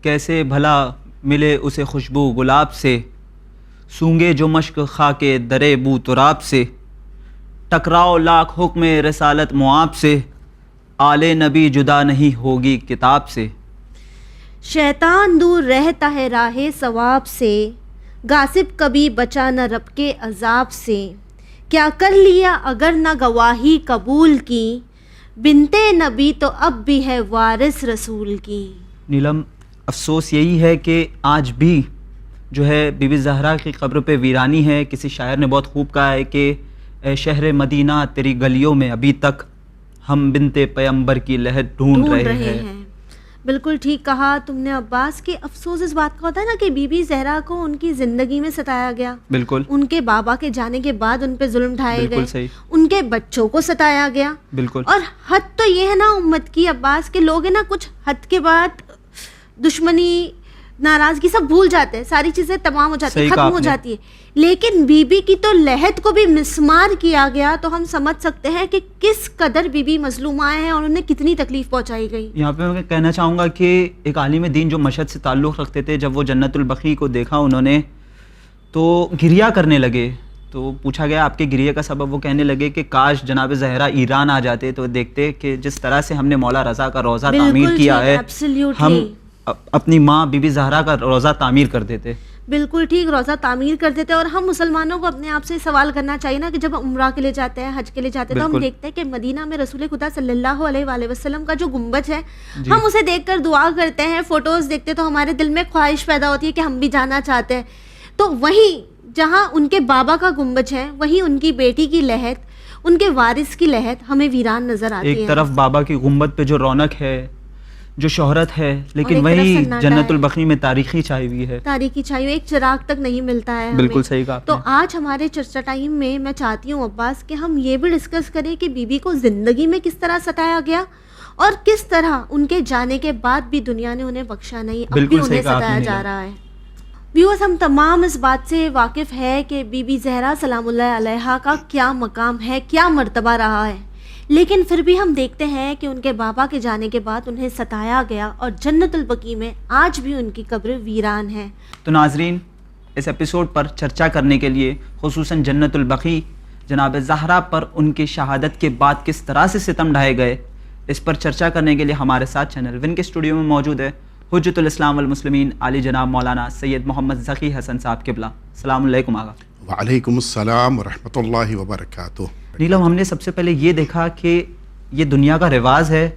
کیسے بھلا ملے اسے خوشبو گلاب سے، سونگے جو مشک خاکے درے بو تراب سے، ٹکراؤ لاکھ حکم رسالت معاب سے، آل نبی جدا نہیں ہوگی کتاب سے۔ شیطان دور رہتا ہے راہ ثواب سے، غاصب کبھی بچا نہ رب کے عذاب سے۔ کیا کر لیا اگر نہ گواہی قبول کی، بنتے نبی تو اب بھی ہے وارث رسول کی۔ نیلم، افسوس یہی ہے کہ آج بھی جو ہے بی بی زہرا کی قبر پہ ویرانی ہے۔ کسی شاعر نے بہت خوب کہا ہے کہ اے شہر مدینہ تیری گلیوں میں ابھی تک ہم بنتے پیمبر کی لہد ڈھونڈ رہے ہیں۔ بالکل ٹھیک کہا تم نے عباس، کہ افسوس اس بات کا ہوتا ہے نا کہ بی بی زہرا کو ان کی زندگی میں ستایا گیا، بالکل، ان کے بابا کے جانے کے بعد ان پہ ظلم ڈھائے بالکل گئے، صحیح، ان کے بچوں کو ستایا گیا، بالکل۔ اور حد تو یہ ہے نا امت کی عباس کے لوگ ہیں نا، کچھ حد کے بعد دشمنی ناراضگی سب بھول جاتے ہیں، ساری چیزیں تمام ہو جاتی ہیں، ختم ہو جاتی ہے، لیکن بی بی کی تو لہد کو بھی مسمار کیا گیا، تو ہم سمجھ سکتے ہیں کہ کس قدر بی بی مظلومہ ہیں اور انہیں کتنی تکلیف پہنچائی گئی۔ یہاں پہ میں کہنا چاہوں گا کہ ایک عالم دین جو مشہد سے تعلق رکھتے تھے، جب وہ جنت البقیع کو دیکھا انہوں نے تو گریہ کرنے لگے۔ تو پوچھا گیا آپ کے گریہ کا سبب، وہ کہنے لگے کہ کاش جناب زہرا ایران آ جاتے تو دیکھتے کہ جس طرح سے ہم نے مولا رضا کا روضہ تعمیر کیا ہے، ہم اپنی ماں بی بی زہرا کا روضہ تعمیر کر دیتے۔ بالکل ٹھیک، روضہ تعمیر کر دیتے۔ اور ہم مسلمانوں کو اپنے آپ سے سوال کرنا چاہیے نا کہ جب عمرہ کے لیے جاتے ہیں، حج کے لیے جاتے ہیں، تو ہم دیکھتے ہیں کہ مدینہ میں رسول خدا صلی اللہ علیہ وآلہ وسلم کا جو گنبد ہے، ہم اسے دیکھ کر دعا کرتے ہیں، فوٹوز دیکھتے تو ہمارے دل میں خواہش پیدا ہوتی ہے کہ ہم بھی جانا چاہتے ہیں۔ تو وہیں جہاں ان کے بابا کا گنبد ہے، وہیں ان کی بیٹی کی لہد، ان کے وارث کی لہد ہمیں ویران نظر آتی ہے۔ ایک طرف بابا کی گنبد پہ جو رونق ہے، جو شہرت ہے، لیکن وہی جنت البقیع میں تاریخی چھائی ہوئی ہے، تاریخی چھائی ہوئی، ایک چراغ تک نہیں ملتا ہے۔ بالکل صحیح کہا۔ تو آج ہمارے چرچا ٹائم میں میں چاہتی ہوں عباس کہ ہم یہ بھی ڈسکس کریں کہ بی بی کو زندگی میں کس طرح ستایا گیا اور کس طرح ان کے جانے کے بعد بھی دنیا نے انہیں بخشا نہیں، اب بھی انہیں ستایا جا رہا ہے۔ ویورز، ہم تمام اس بات سے واقف ہے کہ بی بی زہرا سلام اللہ علیہا کا کیا مقام ہے، کیا مرتبہ رہا ہے، لیکن پھر بھی ہم دیکھتے ہیں کہ ان کے بابا کے جانے کے بعد انہیں ستایا گیا اور جنت البقیع میں آج بھی ان کی قبر ویران ہے۔ تو ناظرین، اس ایپیسوڈ پر چرچا کرنے کے لیے، خصوصاً جنت البقیع جناب زہرا پر ان کی شہادت کے بعد کس طرح سے ستم ڈھائے گئے، اس پر چرچا کرنے کے لیے ہمارے ساتھ چینل ون کے اسٹوڈیو میں موجود ہے حجت الاسلام والمسلمین عالی جناب مولانا سید محمد ذکی حسن صاحب قبلہ۔ السلام علیکم آقا۔ وعلیکم السلام ورحمۃ اللہ وبرکاتہ۔ نیلم، ہم نے سب سے پہلے یہ دیکھا کہ یہ دنیا کا رواج ہے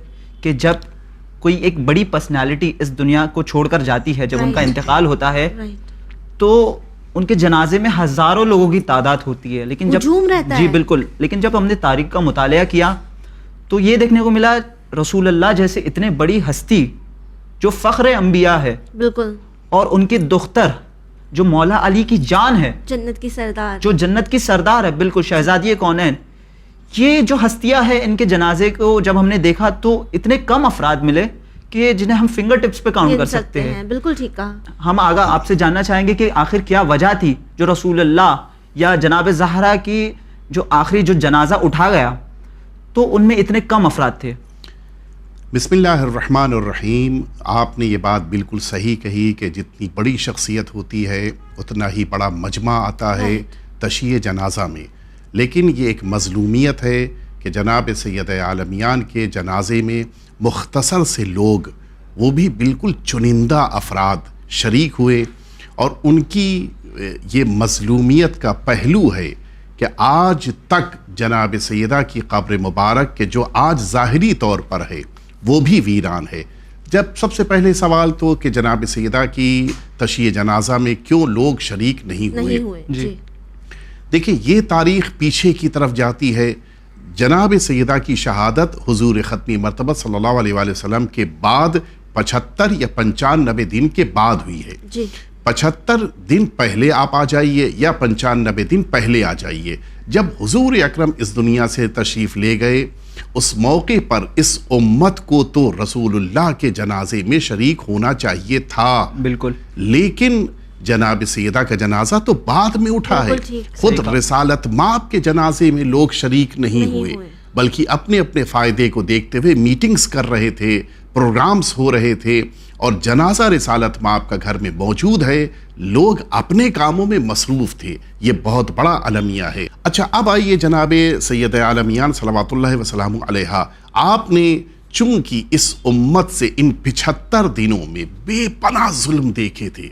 کہ جب کوئی ایک بڑی پرسنالٹی اس دنیا کو چھوڑ کر جاتی ہے، جب ان کا انتقال ہوتا ہے تو ان کے جنازے میں ہزاروں لوگوں کی تعداد ہوتی ہے، لیکن جی بالکل، لیکن جب ہم نے تاریخ کا مطالعہ کیا تو یہ دیکھنے کو ملا رسول اللہ جیسے اتنے بڑی ہستی جو فخر انبیاء ہے، بالکل، اور ان کے دختر جو مولا علی کی جان ہے، جنت کی سردار، جو جنت کی سردار ہے، بالکل شہزادی کونین، یہ جو ہستیاں ہیں، ان کے جنازے کو جب ہم نے دیکھا تو اتنے کم افراد ملے کہ جنہیں ہم فنگر ٹپس پہ کاؤنٹ کر سکتے ہیں۔ بالکل ٹھیک کہا۔ ہم آگا آپ سے جاننا چاہیں گے کہ آخر کیا وجہ تھی جو رسول اللہ یا جناب زہرا کی جو آخری جو جنازہ اٹھا گیا تو ان میں اتنے کم افراد تھے۔ بسم اللہ الرحمن الرحیم۔ آپ نے یہ بات بالکل صحیح کہی کہ جتنی بڑی شخصیت ہوتی ہے اتنا ہی بڑا مجمع آتا ہے تشییع جنازہ میں، لیکن یہ ایک مظلومیت ہے کہ جناب سید عالمیان کے جنازے میں مختصر سے لوگ، وہ بھی بالکل چنندہ افراد شریک ہوئے، اور ان کی یہ مظلومیت کا پہلو ہے کہ آج تک جناب سیدہ کی قبر مبارک کے جو آج ظاہری طور پر ہے وہ بھی ویران ہے۔ جب سب سے پہلے سوال تو کہ جناب سیدہ کی تشییع جنازہ میں کیوں لوگ شریک نہیں ہوئے؟ جی دیکھیں، یہ تاریخ پیچھے کی طرف جاتی ہے۔ جناب سیدہ کی شہادت حضور ختمی مرتبہ صلی اللہ علیہ وآلہ وسلم کے بعد 75 یا 95 دن کے بعد ہوئی ہے۔ 75 دن پہلے آپ آ جائیے یا 95 دن پہلے آ جائیے، جب حضور اکرم اس دنیا سے تشریف لے گئے، اس موقع پر اس امت کو تو رسول اللہ کے جنازے میں شریک ہونا چاہیے تھا، بالکل، لیکن جناب سیدہ کا جنازہ تو بعد میں اٹھا ہے، خود رسالت مآب کے جنازے میں لوگ شریک نہیں ہوئے۔ بلکہ اپنے اپنے فائدے کو دیکھتے ہوئے میٹنگز کر رہے تھے، پروگرامز ہو رہے تھے، اور جنازہ رسالت مآب کا گھر میں موجود ہے، لوگ اپنے کاموں میں مصروف تھے. یہ بہت بڑا المیہ ہے. اچھا، اب آئیے جناب سید عالمیان صلوات اللہ وسلامہ علیہ، آپ نے چونکہ اس امت سے ان 75 دنوں میں بے پناہ ظلم دیکھے تھے،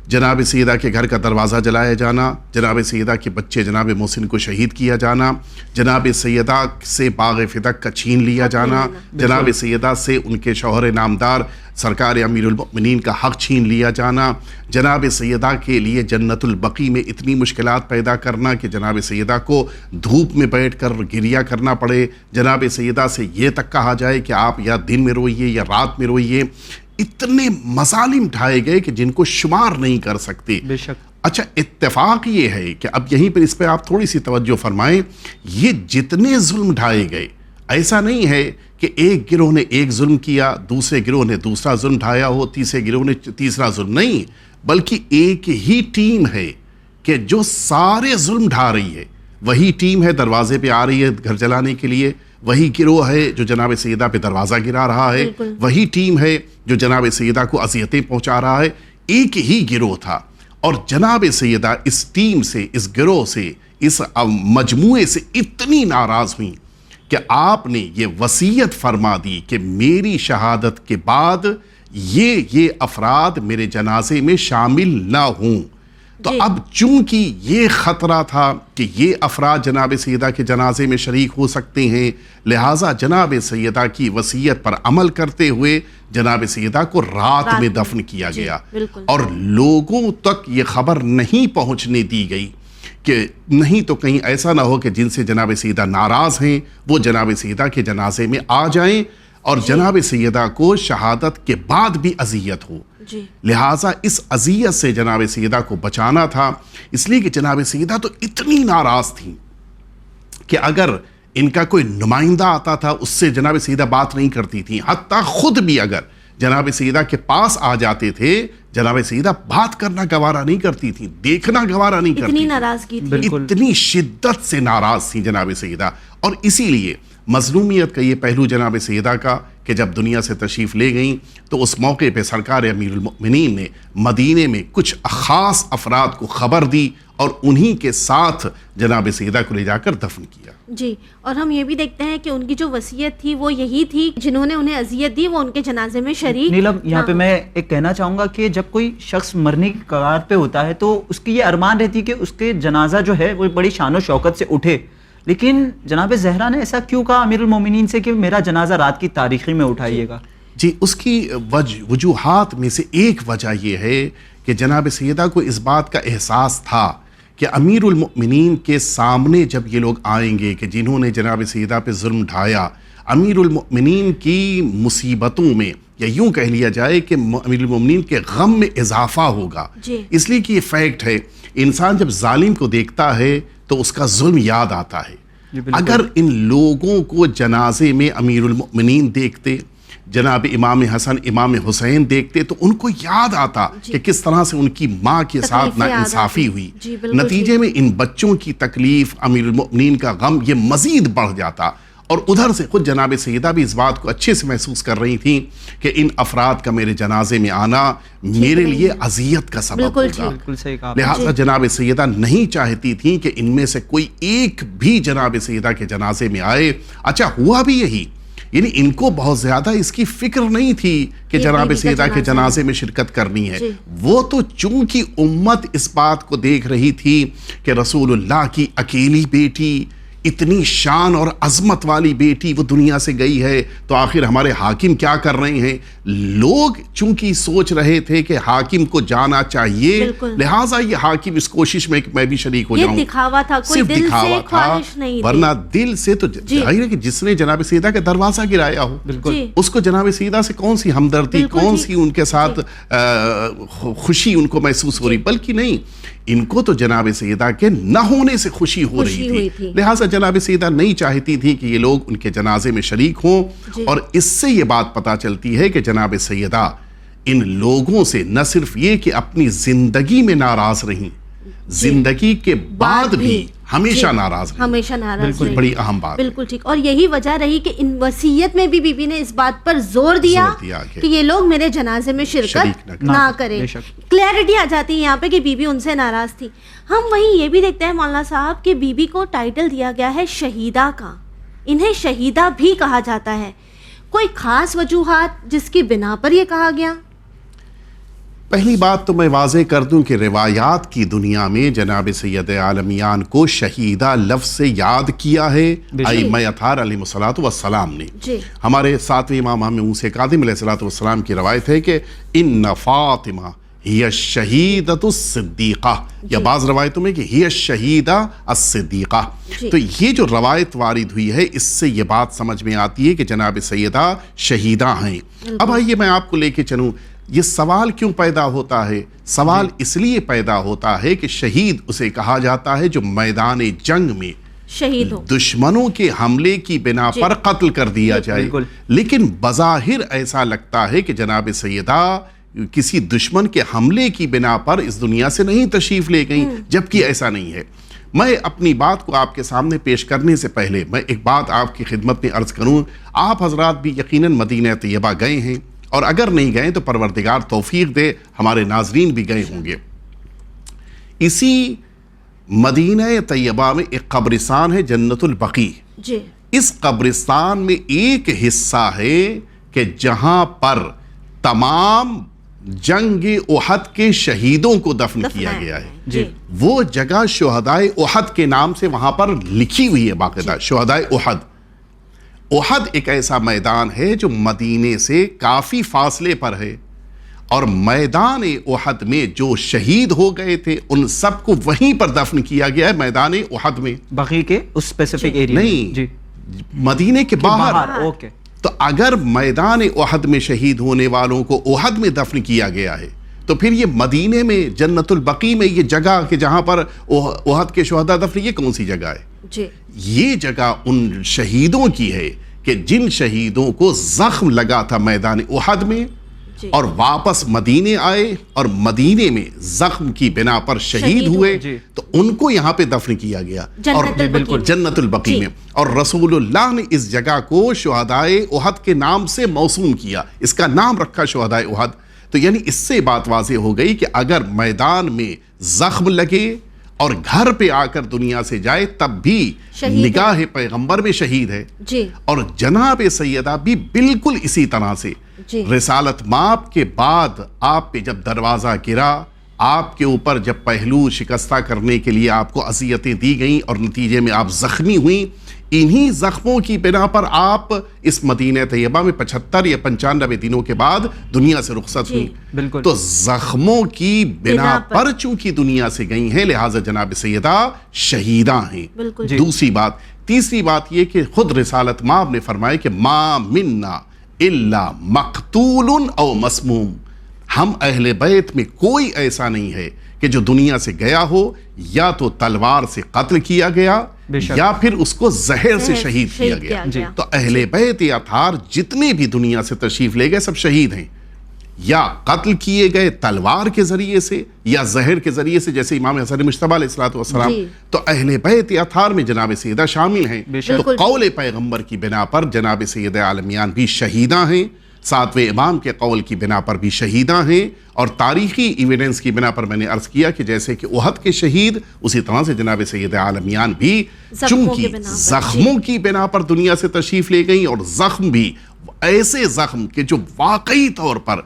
جناب سیدہ کے گھر کا دروازہ جلایا جانا، جناب سیدہ کے بچے جناب محسن کو شہید کیا جانا، جناب سیدہ سے باغ فدق کا چھین لیا جانا، جناب سیدہ سے ان کے شوہر نامدار سرکار امیر المؤمنین کا حق چھین لیا جانا، جناب سیدہ کے لیے جنت البقیع میں اتنی مشکلات پیدا کرنا کہ جناب سیدہ کو دھوپ میں بیٹھ کر گریہ کرنا پڑے، جناب سیدہ سے یہ تک کہا جائے کہ آپ یا دن میں روئیے یا رات میں روئیے. اتنے مظالم ڈھائے گئے کہ جن کو شمار نہیں کر سکتے. بے شک. اچھا، اتفاق یہ ہے کہ اب یہیں پر اس پہ آپ تھوڑی سی توجہ فرمائیں، یہ جتنے ظلم ڈھائے گئے، ایسا نہیں ہے کہ ایک گروہ نے ایک ظلم کیا، دوسرے گروہ نے دوسرا ظلم ڈھایا ہو، تیسرے گروہ نے تیسرا ظلم، نہیں، بلکہ ایک ہی ٹیم ہے کہ جو سارے ظلم ڈھا رہی ہے. وہی ٹیم ہے دروازے پہ آ رہی ہے گھر جلانے کے لیے، وہی گروہ ہے جو جناب سیدہ پہ دروازہ گرا رہا ہے، وہی ٹیم ہے جو جناب سیدہ کو اذیتیں پہنچا رہا ہے. ایک ہی گروہ تھا، اور جناب سیدہ اس ٹیم سے، اس گروہ سے، اس مجموعے سے اتنی ناراض ہوئیں کہ آپ نے یہ وصیت فرما دی کہ میری شہادت کے بعد یہ افراد میرے جنازے میں شامل نہ ہوں. تو اب چونکہ یہ خطرہ تھا کہ یہ افراد جناب سیدہ کے جنازے میں شریک ہو سکتے ہیں، لہٰذا جناب سیدہ کی وصیت پر عمل کرتے ہوئے جناب سیدہ کو رات میں دفن کیا گیا. اور لوگوں تک یہ خبر نہیں پہنچنے دی گئی کہ نہیں تو کہیں ایسا نہ ہو کہ جن سے جناب سیدہ ناراض ہیں وہ جناب سیدہ کے جنازے میں آ جائیں اور جناب سیدہ کو شہادت کے بعد بھی اذیت ہو. لہٰذا اس اذیت سے جناب سیدہ کو بچانا تھا، اس لیے کہ جناب سیدہ تو اتنی ناراض تھیں کہ اگر ان کا کوئی نمائندہ آتا تھا اس سے جناب سیدہ بات نہیں کرتی تھیں، حتیٰ خود بھی اگر جناب سیدہ کے پاس آ جاتے تھے جناب سیدہ بات کرنا گوارا نہیں کرتی تھیں، دیکھنا گوارا نہیں کرتی، اتنی ناراضگی تھی، اتنی شدت سے ناراض تھیں جناب سیدہ. اور اسی لیے مظلومیت کا یہ پہلو جناب سیدہ کا کہ جب دنیا سے تشریف لے گئیں تو اس موقع پہ سرکار امیر المؤمنین نے مدینے میں کچھ خاص افراد کو خبر دی اور انہی کے ساتھ جناب سیدہ کو لے جا کر دفن کیا. جی، اور ہم یہ بھی دیکھتے ہیں کہ ان کی جو وصیت تھی وہ یہی تھی، جنہوں نے انہیں اذیت دی وہ ان کے جنازے میں شریک. نیلم، یہاں پہ میں ایک کہنا چاہوں گا کہ جب کوئی شخص مرنے کی کگار پہ ہوتا ہے تو اس کی یہ ارمان رہتی کہ اس کے جنازہ جو ہے وہ بڑی شان و شوکت سے اٹھے، لیکن جناب زہرا نے ایسا کیوں کہا امیر المومنین سے کہ میرا جنازہ رات کی تاریخی میں اٹھائیے گا؟ جی، اس کی وجوہات میں سے ایک وجہ یہ ہے کہ جناب سیدہ کو اس بات کا احساس تھا کہ امیر المؤمنین کے سامنے جب یہ لوگ آئیں گے کہ جنہوں نے جناب سیدہ پہ ظلم ڈھایا، امیر المؤمنین کی مصیبتوں میں یا یوں کہہ لیا جائے کہ امیر المؤمنین کے غم میں اضافہ ہوگا. اس لیے کہ یہ فیکٹ ہے، انسان جب ظالم کو دیکھتا ہے تو اس کا ظلم یاد آتا ہے. اگر ان لوگوں کو جنازے میں امیر المؤمنین دیکھتے، جناب امام حسن امام حسین دیکھتے تو ان کو یاد آتا کہ کس طرح سے ان کی ماں کے ساتھ ناانصافی ہوئی. نتیجے میں ان بچوں کی تکلیف، امیر المؤمنین کا غم یہ مزید بڑھ جاتا. اور ادھر سے خود جناب سیدہ بھی اس بات کو اچھے سے محسوس کر رہی تھیں کہ ان افراد کا میرے جنازے میں آنا میرے لیے اذیت کا سبب ہوگا. لہٰذا جناب سیدہ نہیں چاہتی تھیں کہ ان میں سے کوئی ایک بھی جناب سیدہ کے جنازے میں آئے. اچھا، ہوا بھی یہی، یعنی ان کو بہت زیادہ اس کی فکر نہیں تھی کہ جناب سیدہ کے جنازے میں شرکت کرنی ہے. وہ تو چونکہ امت اس بات کو دیکھ رہی تھی کہ رسول اللہ کی اکیلی بیٹی، اتنی شان اور عظمت والی بیٹی وہ دنیا سے گئی ہے تو آخر ہمارے حاکم کیا کر رہے ہیں. لوگ چونکہ سوچ رہے تھے کہ حاکم کو جانا چاہیے، لہٰذا یہ حاکم اس کوشش میں کہ میں بھی شریک ہو جاؤں. یہ دکھاوا تھا، کوئی دل سے خواہش نہیں تھی، ورنہ دل سے تو ظاہر ہے کہ جس نے جناب سیدہ کا دروازہ گرایا ہو اس کو جناب سیدہ سے کون سی ہمدردی، کون سی ان کے ساتھ خوشی ان کو محسوس ہو رہی، بلکہ نہیں، ان کو تو جناب سیدہ کے نہ ہونے سے خوشی ہو رہی تھی. لہٰذا جناب سیدہ نہیں چاہتی تھی کہ یہ لوگ ان کے جنازے میں شریک ہوں. اور اس سے یہ بات پتہ چلتی ہے کہ جناب سیدہ ان لوگوں سے نہ صرف یہ کہ اپنی زندگی میں ناراض رہیں، زندگی کے بعد بھی ہمیشہ ناراض رہی، ہمیشہ ناراض رہی، بڑی اہم بات، بالکل ٹھیک. اور یہی وجہ رہی کہ ان وصیت میں بھی بی بی نے اس بات پر زور دیا کہ یہ لوگ میرے جنازے میں شرکت نہ کریں. کلیئرٹی آ جاتی ہے یہاں پہ کہ بی بی ان سے ناراض تھی. ہم وہیں یہ بھی دیکھتے ہیں مولانا صاحب کہ بی بی کو ٹائٹل دیا گیا ہے شہیدہ کا، انہیں شہیدہ بھی کہا جاتا ہے. کوئی خاص وجوہات جس کی بنا پر یہ کہا گیا؟ پہلی بات تو میں واضح کر دوں کہ روایات کی دنیا میں جناب سید عالمیان کو شہیدہ لفظ سے یاد کیا ہے ائمہ اطہار علیہ الصلوۃ والسلام نے. ہمارے ساتویں امام امام موسیٰ کاظم علیہ الصلوۃ والسلام کی روایت ہے کہ ان فاطمہ ہی الشہیدۃ الصدیقہ، یا بعض روایتوں میں کہ ہی الشہیدہ الصدیقہ. تو یہ جو روایت وارد ہوئی ہے اس سے یہ بات سمجھ میں آتی ہے کہ جناب سیدہ شہیدہ ہیں. اب آئیے میں آپ کو لے کے چلوں، یہ سوال کیوں پیدا ہوتا ہے؟ سوال اس لیے پیدا ہوتا ہے کہ شہید اسے کہا جاتا ہے جو میدان جنگ میں شہید ہو، دشمنوں کے حملے کی بنا پر قتل کر دیا جائے. لیکن بظاہر ایسا لگتا ہے کہ جناب سیدہ کسی دشمن کے حملے کی بنا پر اس دنیا سے نہیں تشریف لے گئیں، جبکہ ایسا نہیں ہے. میں اپنی بات کو آپ کے سامنے پیش کرنے سے پہلے میں ایک بات آپ کی خدمت میں عرض کروں. آپ حضرات بھی یقیناً مدینہ طیبہ گئے ہیں، اور اگر نہیں گئے تو پروردگار توفیق دے ہمارے ناظرین بھی گئے ہوں گے. اسی مدینہ طیبہ میں ایک قبرستان ہے جنت البقیع. اس قبرستان میں ایک حصہ ہے کہ جہاں پر تمام جنگ احد کے شہیدوں کو دفن کیا گیا ہے. وہ جگہ شہدائے احد کے نام سے وہاں پر لکھی ہوئی ہے باقاعدہ، شہدائے احد. احد ایک ایسا میدان ہے جو مدینے سے کافی فاصلے پر ہے، اور میدان احد میں جو شہید ہو گئے تھے ان سب کو وہیں پر دفن کیا گیا ہے میدان احد میں. بقیع کے اس اسپیسیفک ایریا نہیں، مدینے کے باہر. اوکے. تو اگر میدان احد میں شہید ہونے والوں کو احد میں دفن کیا گیا ہے تو پھر یہ مدینے میں جنت البقیع میں یہ جگہ کہ جہاں پر احد کے شہداء دفن، یہ کون سی جگہ ہے؟ یہ جگہ ان شہیدوں کی ہے کہ جن شہیدوں کو زخم لگا تھا میدان احد میں اور واپس مدینے آئے اور مدینے میں زخم کی بنا پر شہید ہوئے، تو ان کو یہاں پہ دفن کیا گیا اور بالکل جنت البقیع میں. اور رسول اللہ نے اس جگہ کو شہدائے احد کے نام سے موسوم کیا، اس کا نام رکھا شہدائے احد. تو یعنی اس سے بات واضح ہو گئی کہ اگر میدان میں زخم لگے اور گھر پہ آ کر دنیا سے جائے تب بھی نگاہ پیغمبر میں شہید ہے. اور جناب سیدہ بھی بالکل اسی طرح سے رسالت مآب کے بعد آپ پہ جب دروازہ گرا، آپ کے اوپر جب پہلو شکستہ کرنے کے لیے آپ کو اذیتیں دی گئیں اور نتیجے میں آپ زخمی ہوئیں، انہی زخموں کی بنا پر آپ اس مدینہ طیبہ میں 75 یا 95 دنوں کے بعد دنیا سے رخصت ہوئی. تو زخموں کی بنا پر چونکہ دنیا سے گئی ہیں لہٰذا جناب سیدہ شہیدہ ہیں. دوسری بات، تیسری بات یہ کہ خود رسالت مآب نے فرمایا کہ ما منا الا مقتول او مسموم، ہم اہل بیت میں کوئی ایسا نہیں ہے کہ جو دنیا سے گیا ہو یا تو تلوار سے قتل کیا گیا یا پھر اس کو زہر سے شہید کیا گیا. تو اہل بیت اطہار جتنے بھی دنیا سے تشریف لے گئے سب شہید ہیں، یا قتل کیے گئے تلوار کے ذریعے سے یا زہر کے ذریعے سے، جیسے امام حسن مجتبیٰ علیہ الصلوۃ والسلام. تو اہل بیت اطہار میں جناب سیدہ شامل ہیں. تو قول پیغمبر کی بنا پر جناب سید عالمیان بھی شہیدہ ہیں، ساتویں امام کے قول کی بنا پر بھی شہیدہ ہیں، اور تاریخی ایویڈنس کی بنا پر میں نے عرض کیا کہ جیسے کہ احد کے شہید اسی طرح سے جناب سید عالمیان بھی چونکہ زخموں کی بنا پر دنیا سے تشریف لے گئیں، اور زخم بھی ایسے زخم کہ جو واقعی طور پر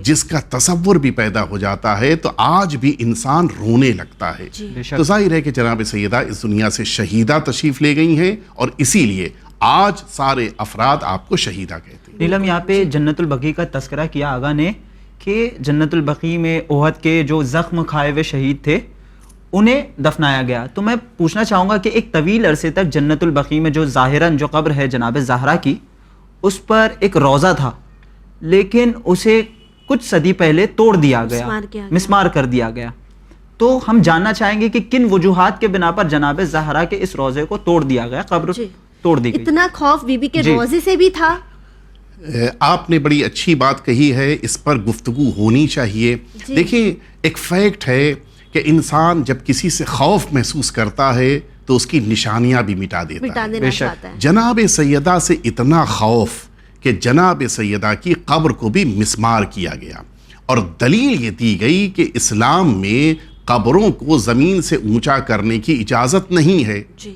جس کا تصور بھی پیدا ہو جاتا ہے تو آج بھی انسان رونے لگتا ہے. تو ظاہر ہے کہ جناب سیدہ اس دنیا سے شہیدہ تشریف لے گئی ہیں، اور اسی لیے آج سارے افراد آپ کو شہیدہ کہتے ہیں. نیلم، یہاں پہ جنت البقیع کا تذکرہ کیا آغا نے کہ جنت البقیع میں احد کے جو زخم کھائے ہوئے شہید تھے انہیں دفنایا گیا. تو میں پوچھنا چاہوں گا کہ ایک طویل عرصے تک جنت البقیع میں جو ظاہراً جو قبر ہے جناب زہرا کی، اس پر ایک روضہ تھا، لیکن اسے کچھ صدی پہلے توڑ دیا گیا، مسمار کر دیا گیا. تو ہم جاننا چاہیں گے کہ کن وجوہات کے بنا پر جناب زہرا کے اس روضے کو توڑ دیا گیا، قبر توڑ دی گئی. اتنا خوف بی بی کے روضے سے بھی تھا. آپ نے بڑی اچھی بات کہی ہے، اس پر گفتگو ہونی چاہیے. دیکھیں ایک فیکٹ ہے کہ انسان جب کسی سے خوف محسوس کرتا ہے تو اس کی نشانیاں بھی مٹا دیتا مٹا ہے. دینا چاہتا ہے. جناب سیدہ سے اتنا خوف کہ جناب سیدہ کی قبر کو بھی مسمار کیا گیا, اور دلیل یہ دی گئی کہ اسلام میں قبروں کو زمین سے اونچا کرنے کی اجازت نہیں ہے. جی.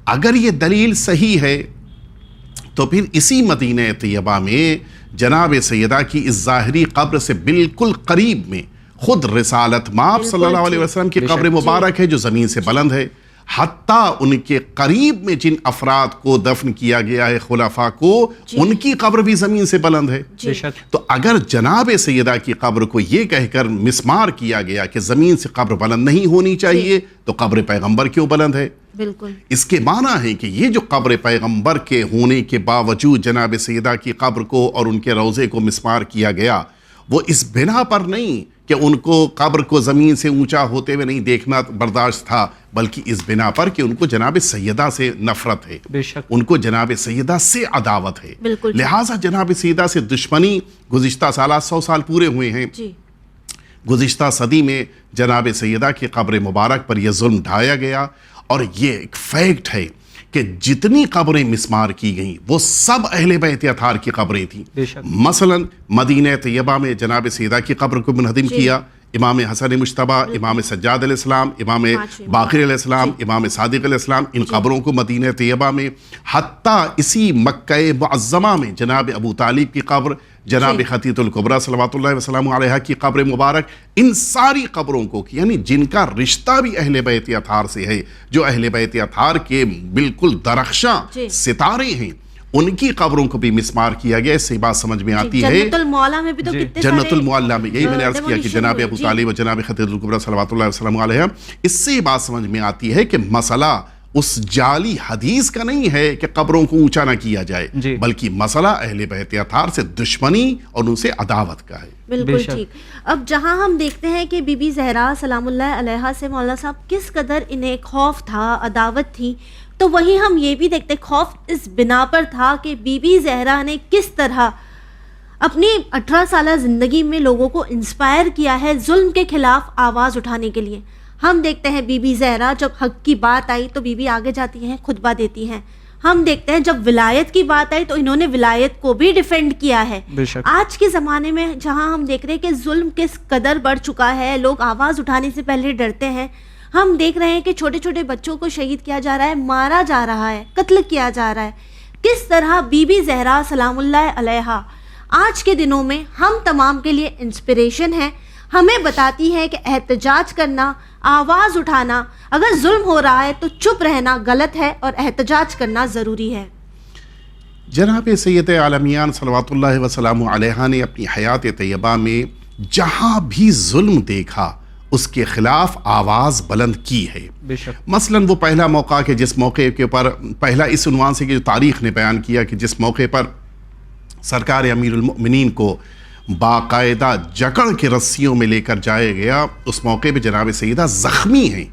اگر یہ دلیل صحیح ہے تو پھر اسی مدینہ طیبہ میں جناب سیدہ کی اس ظاہری قبر سے بالکل قریب میں خود رسالت مآب صلی اللہ علیہ وسلم کی قبر مبارک ہے جو زمین سے بلند ہے. حتیٰ ان کے قریب میں جن افراد کو دفن کیا گیا ہے خلفاء کو, ان کی قبر بھی زمین سے بلند ہے. تو اگر جناب سیدہ کی قبر کو یہ کہہ کر مسمار کیا گیا کہ زمین سے قبر بلند نہیں ہونی چاہیے, تو قبر پیغمبر کیوں بلند ہے؟ بالکل. اس کے معنی ہے کہ یہ جو قبر پیغمبر کے ہونے کے باوجود جناب سیدہ کی قبر کو اور ان کے روضے کو مسمار کیا گیا, وہ اس بنا پر نہیں کہ ان کو قبر کو زمین سے اونچا ہوتے ہوئے نہیں دیکھنا برداشت تھا, بلکہ اس بنا پر کہ ان کو جناب سیدہ سے نفرت ہے, ان کو جناب سیدہ سے عداوت ہے. لہٰذا جناب سیدہ سے دشمنی گزشتہ سالات 100 سال پورے ہوئے ہیں. گزشتہ صدی میں جناب سیدہ کی قبر مبارک پر یہ ظلم ڈھایا گیا, اور یہ ایک فیکٹ ہے کہ جتنی قبریں مسمار کی گئیں وہ سب اہل بیت اطہار کی قبریں تھیں. مثلا مدینہ طیبہ میں جناب سیدہ کی قبر کو منہدم کیا امام حسن مجتبی, امام سجاد علیہ السلام, امام باقر علیہ السلام, امام صادق علیہ السلام, ان قبروں کو مدینہ طیبہ میں, حتیٰ اسی مکہ معظمہ میں جناب ابو طالب کی قبر, جناب خطیط الکبریٰ صلوات اللہ وسلم علیہا کی قبر مبارک, ان ساری قبروں کو, یعنی جن کا رشتہ بھی اہل بیت اطہار سے ہے, جو اہل بیت اطہار کے بالکل درخشاں ستارے ہیں, ان کی قبروں کو بھی مسمار کیا گیا. اس سے بات سمجھ میں آتی ہے جنت المعلا میں بھی تو کتنے سارے, جنت المعلا میں, یہی میں نے عرض کیا کہ جناب ابو طالب و جناب خطیط الکبریٰ صلوات اللہ وسلم علیہا, اس سے یہ بات سمجھ میں آتی ہے کہ مسئلہ اس جعلی حدیث کا نہیں ہے کہ قبروں کو اونچا نہ کیا جائے, بلکہ مسئلہ اہل بیت اطہار سے دشمنی اور ان سے عداوت کا ہے. بالکل ٹھیک. اب جہاں ہم دیکھتے ہیں کہ بی بی زہرا سلام اللہ علیہا سے مولانا صاحب کس قدر انہیں خوف تھا, عداوت تھی, تو وہیں ہم یہ بھی دیکھتے خوف اس بنا پر تھا کہ بی بی زہرا نے کس طرح اپنی 18 سالہ زندگی میں لوگوں کو انسپائر کیا ہے ظلم کے خلاف آواز اٹھانے کے لیے. ہم دیکھتے ہیں بی بی زہرا جب حق کی بات آئی تو بی بی آگے جاتی ہیں, خطبہ دیتی ہیں. ہم دیکھتے ہیں جب ولایت کی بات آئی تو انہوں نے ولایت کو بھی ڈیفینڈ کیا ہے. آج کے زمانے میں جہاں ہم دیکھ رہے ہیں کہ ظلم کس قدر بڑھ چکا ہے, لوگ آواز اٹھانے سے پہلے ڈرتے ہیں. ہم دیکھ رہے ہیں کہ چھوٹے چھوٹے بچوں کو شہید کیا جا رہا ہے, مارا جا رہا ہے, قتل کیا جا رہا ہے. کس طرح بی بی زہرا سلام اللہ علیہا آج کے دنوں میں ہم تمام کے لیے انسپریشن ہے. ہمیں بتاتی ہے کہ احتجاج کرنا, آواز اٹھانا, اگر ظلم ہو رہا ہے تو چپ رہنا غلط ہے اور احتجاج کرنا ضروری ہے. جناب سید عالمیان صلوات اللہ وسلم علیہا نے اپنی حیات طیبہ میں جہاں بھی ظلم دیکھا اس کے خلاف آواز بلند کی ہے. مثلا وہ پہلا موقع کہ جس موقع کے اوپر پہلا اس عنوان سے کہ جو تاریخ نے بیان کیا کہ جس موقع پر سرکار امیر المؤمنین کو باقاعدہ جکڑ کے رسیوں میں لے کر جایا گیا, اس موقع پہ جناب سیدہ زخمی ہیں,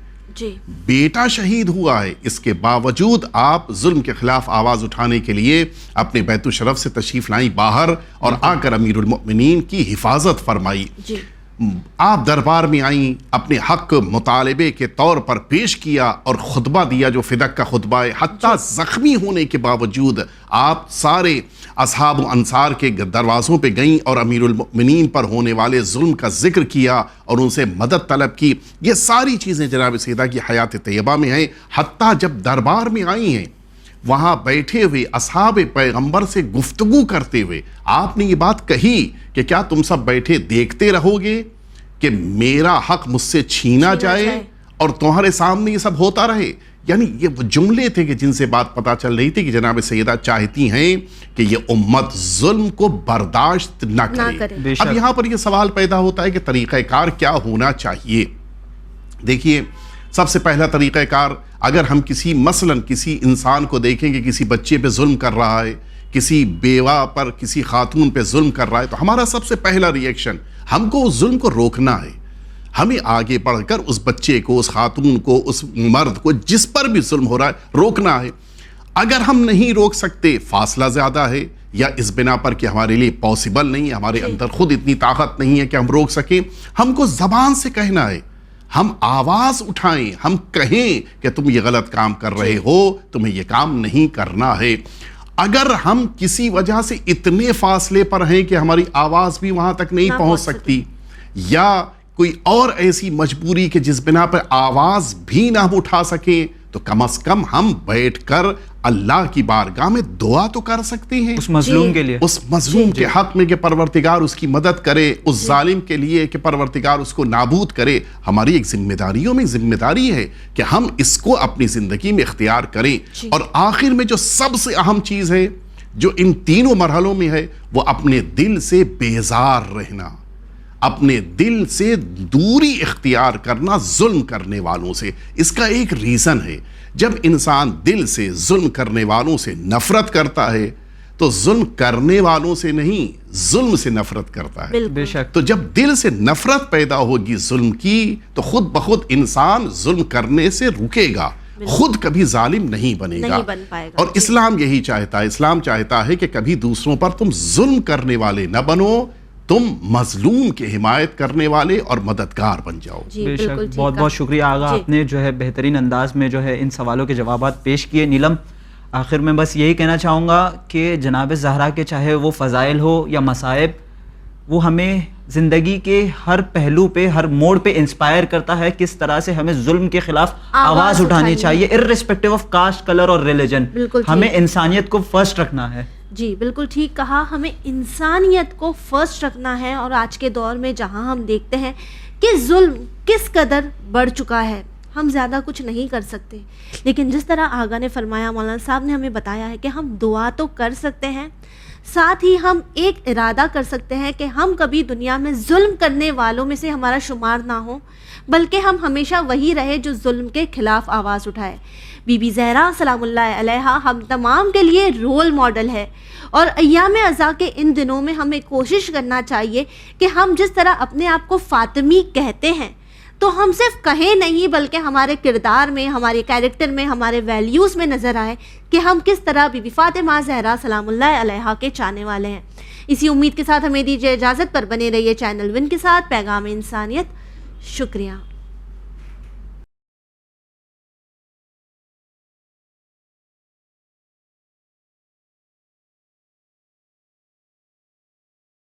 بیٹا شہید ہوا ہے, اس کے باوجود آپ ظلم کے خلاف آواز اٹھانے کے لیے اپنے بیت الشرف سے تشریف لائیں باہر, اور آ کر امیر المؤمنین کی حفاظت فرمائی. آپ دربار میں آئیں, اپنے حق مطالبے کے طور پر پیش کیا اور خطبہ دیا جو فدق کا خطبہ ہے. حتیٰ زخمی ہونے کے باوجود آپ سارے اصحاب و انصار کے دروازوں پہ گئیں اور امیر المؤمنین پر ہونے والے ظلم کا ذکر کیا اور ان سے مدد طلب کی. یہ ساری چیزیں جناب سیدہ کی حیات طیبہ میں ہیں. حتیٰ جب دربار میں آئی ہیں, وہاں بیٹھے ہوئے اصحاب پیغمبر سے گفتگو کرتے ہوئے آپ نے یہ بات کہی کہ کیا تم سب بیٹھے دیکھتے رہو گے کہ میرا حق مجھ سے چھینا جائے اور تمہارے سامنے یہ سب ہوتا رہے. یعنی یہ وہ جملے تھے کہ جن سے بات پتہ چل رہی تھی کہ جناب سیدہ چاہتی ہیں کہ یہ امت ظلم کو برداشت نہ کرے. اب یہاں پر یہ سوال پیدا ہوتا ہے کہ طریقہ کار کیا ہونا چاہیے. دیکھیے, سب سے پہلا طریقہ کار, اگر ہم مثلاً کسی انسان کو دیکھیں کہ کسی بچے پہ ظلم کر رہا ہے, کسی بیوہ پر, کسی خاتون پہ ظلم کر رہا ہے, تو ہمارا سب سے پہلا ریئیکشن ہم کو اس ظلم کو روکنا ہے. ہمیں آگے بڑھ کر اس بچے کو, اس خاتون کو, اس مرد کو جس پر بھی ظلم ہو رہا ہے روکنا ہے. اگر ہم نہیں روک سکتے, فاصلہ زیادہ ہے, یا اس بنا پر کہ ہمارے لیے پاسبل نہیں ہے, ہمارے اندر خود اتنی طاقت نہیں ہے کہ ہم روک سکیں, ہم کو زبان سے کہنا ہے, ہم آواز اٹھائیں, ہم کہیں کہ تم یہ غلط کام کر رہے ہو, تمہیں یہ کام نہیں کرنا ہے. اگر ہم کسی وجہ سے اتنے فاصلے پر ہیں کہ ہماری آواز بھی وہاں تک نہیں پہنچ سکتی, یا کوئی اور ایسی مجبوری کہ جس بنا پر آواز بھی نہ اٹھا سکیں, تو کم از کم ہم بیٹھ کر اللہ کی بارگاہ میں دعا تو کر سکتے ہیں اس مظلوم کے لیے, اس مظلوم کے حق میں کہ پروردگار اس کی مدد کرے, اس ظالم کے لیے کہ پروردگار اس کو نابود کرے. ہماری ایک ذمہ داریوں میں ذمہ داری ہے کہ ہم اس کو اپنی زندگی میں اختیار کریں. اور آخر میں جو سب سے اہم چیز ہے جو ان تینوں مرحلوں میں ہے, وہ اپنے دل سے بیزار رہنا, اپنے دل سے دوری اختیار کرنا ظلم کرنے والوں سے. اس کا ایک ریزن ہے, جب انسان دل سے ظلم کرنے والوں سے نفرت کرتا ہے تو ظلم کرنے والوں سے نہیں, ظلم سے نفرت کرتا ہے. بے شک. تو جب دل سے نفرت پیدا ہوگی ظلم کی, تو خود بخود انسان ظلم کرنے سے رکے گا, خود کبھی ظالم نہیں بنے گا. اور اسلام یہی چاہتا ہے, اسلام چاہتا ہے کہ کبھی دوسروں پر تم ظلم کرنے والے نہ بنو, تم مظلوم کی حمایت کرنے والے اور مددگار بن جاؤ. بے شک. بہت بہت شکریہ آغا, آپ نے جو ہے بہترین انداز میں جو ہے ان سوالوں کے جوابات پیش کیے. نیلم, آخر میں بس یہی کہنا چاہوں گا کہ جناب زہرا کے چاہے وہ فضائل ہو یا مصائب, وہ ہمیں زندگی کے ہر پہلو پہ, ہر موڑ پہ انسپائر کرتا ہے کس طرح سے ہمیں ظلم کے خلاف آواز اٹھانی چاہیے, ارریسپیکٹیو آف کاسٹ, کلر اور ریلیجن. ہمیں انسانیت کو فرسٹ رکھنا ہے. جی بالکل ٹھیک کہا, ہمیں انسانیت کو فرسٹ رکھنا ہے. اور آج کے دور میں جہاں ہم دیکھتے ہیں کہ ظلم کس قدر بڑھ چکا ہے, ہم زیادہ کچھ نہیں کر سکتے, لیکن جس طرح آغا نے فرمایا, مولانا صاحب نے ہمیں بتایا ہے کہ ہم دعا تو کر سکتے ہیں, ساتھ ہی ہم ایک ارادہ کر سکتے ہیں کہ ہم کبھی دنیا میں ظلم کرنے والوں میں سے ہمارا شمار نہ ہو, بلکہ ہم ہمیشہ وہی رہے جو ظلم کے خلاف آواز اٹھائے. بی بی زہرا سلام اللہ علیہا ہم تمام کے لیے رول ماڈل ہے, اور ایام ازاں کے ان دنوں میں ہمیں کوشش کرنا چاہیے کہ ہم جس طرح اپنے آپ کو فاطمی کہتے ہیں, تو ہم صرف کہیں نہیں بلکہ ہمارے کردار میں, ہمارے کیریکٹر میں, ہمارے ویلیوز میں نظر آئے کہ ہم کس طرح بی بی فاطمہ زہرا سلام اللہ علیہا کے چاہنے والے ہیں. اسی امید کے ساتھ ہمیں دیجیے اجازت, پر بنے رہیے چینل ون کے ساتھ پیغام انسانیت. شکریہ.